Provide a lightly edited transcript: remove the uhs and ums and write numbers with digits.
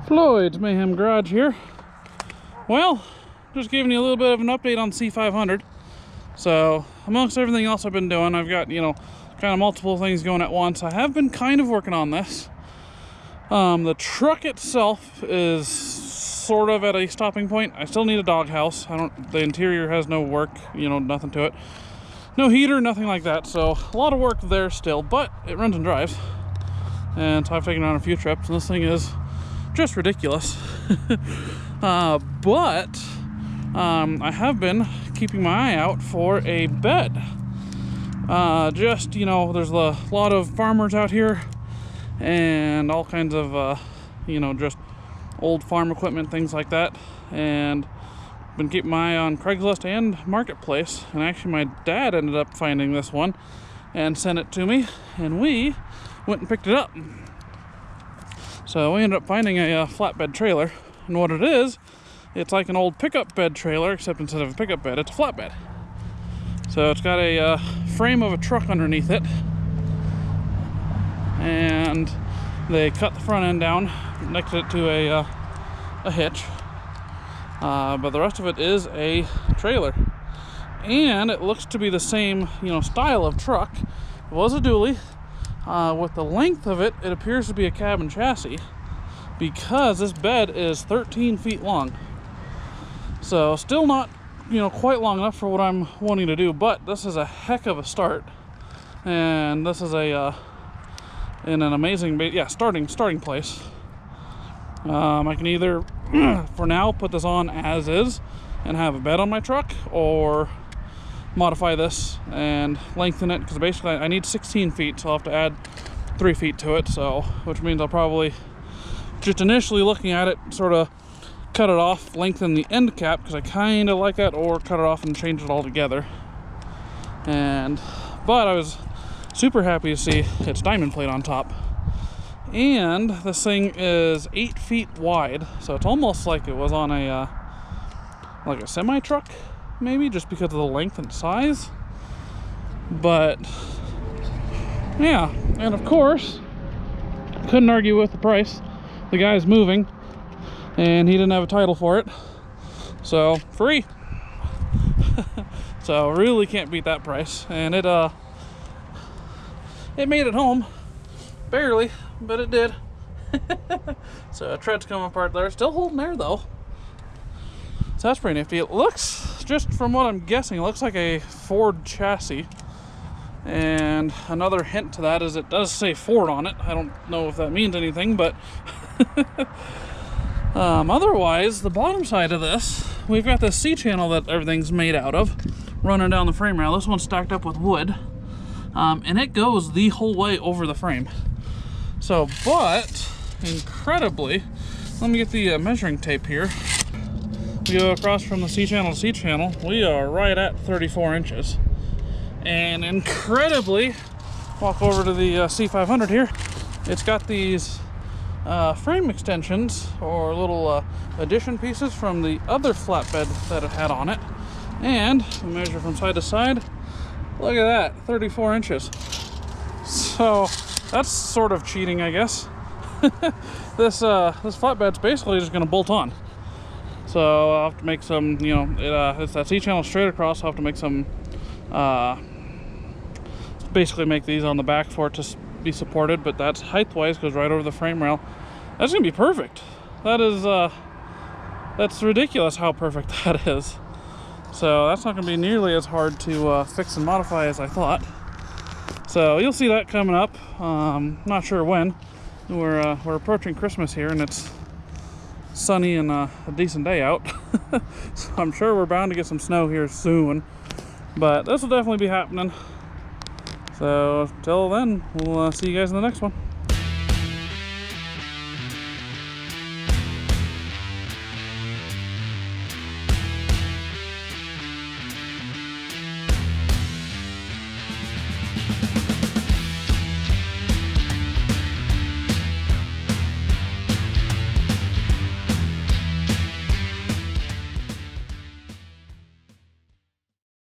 Floyd's Mayhem Garage here. Well, just giving you a little bit of an update on C500. So, amongst everything else I've been doing, I've got, kind of multiple things going at once. I have been kind of working on this. The truck itself is sort of at a stopping point. I still need a doghouse. The interior has no work, nothing to it. No heater, nothing like that. So, a lot of work there still, but it runs and drives. And so I've taken it on a few trips, and this thing is just ridiculous. I have been keeping my eye out for a bed. There's a lot of farmers out here and all kinds of, just old farm equipment, things like that. And been keeping my eye on Craigslist and Marketplace. And actually my dad ended up finding this one and sent it to me, and we went and picked it up. So we ended up finding a flatbed trailer, and what it is, it's like an old pickup bed trailer, except instead of a pickup bed, it's a flatbed. So it's got a frame of a truck underneath it, and they cut the front end down, connected it to a hitch, but the rest of it is a trailer. And it looks to be the same, style of truck. It was a dually. With the length of it, it appears to be a cab and chassis, because this bed is 13 feet long. So still not, quite long enough for what I'm wanting to do, but this is a heck of a start. And this is in an amazing, starting place. I can either, for now, put this on as is and have a bed on my truck, or modify this and lengthen it, because basically I need 16 feet, so I'll have to add 3 feet to it, which means I'll probably, just initially looking at it, sort of cut it off, lengthen the end cap, because I kind of like that, or cut it off and change it all together. But I was super happy to see its diamond plate on top. And this thing is 8 feet wide, so it's almost like it was on a semi-truck, maybe, just because of the length and size. But yeah, and of course couldn't argue with the price. The guy's moving and he didn't have a title for it, so free. So really can't beat that price. And it made it home, barely, but it did. So tread's coming apart there, still holding there though. So that's pretty nifty. It looks, just from what I'm guessing, it looks like a Ford chassis. And another hint to that is it does say Ford on it. I don't know if that means anything, but otherwise, the bottom side of this, we've got this C-channel that everything's made out of, running down the frame rail. This one's stacked up with wood, and it goes the whole way over the frame. So, but incredibly, let me get the measuring tape here. We go across from the C-channel to C-channel, we are right at 34 inches. And incredibly, walk over to the C500 here, it's got these frame extensions, or little addition pieces from the other flatbed that it had on it. And we measure from side to side, look at that, 34 inches. So that's sort of cheating, I guess. This flatbed's basically just gonna bolt on. So I'll have to make some, it's that C-channel straight across. I'll have to make some, basically make these on the back for it to be supported, but that's height-wise, goes right over the frame rail. That's gonna be perfect. That is, that's ridiculous how perfect that is. So that's not gonna be nearly as hard to fix and modify as I thought. So you'll see that coming up. Not sure when. We're approaching Christmas here, and it's sunny and a decent day out. So I'm sure we're bound to get some snow here soon, but this will definitely be happening. So till then, we'll see you guys in the next one.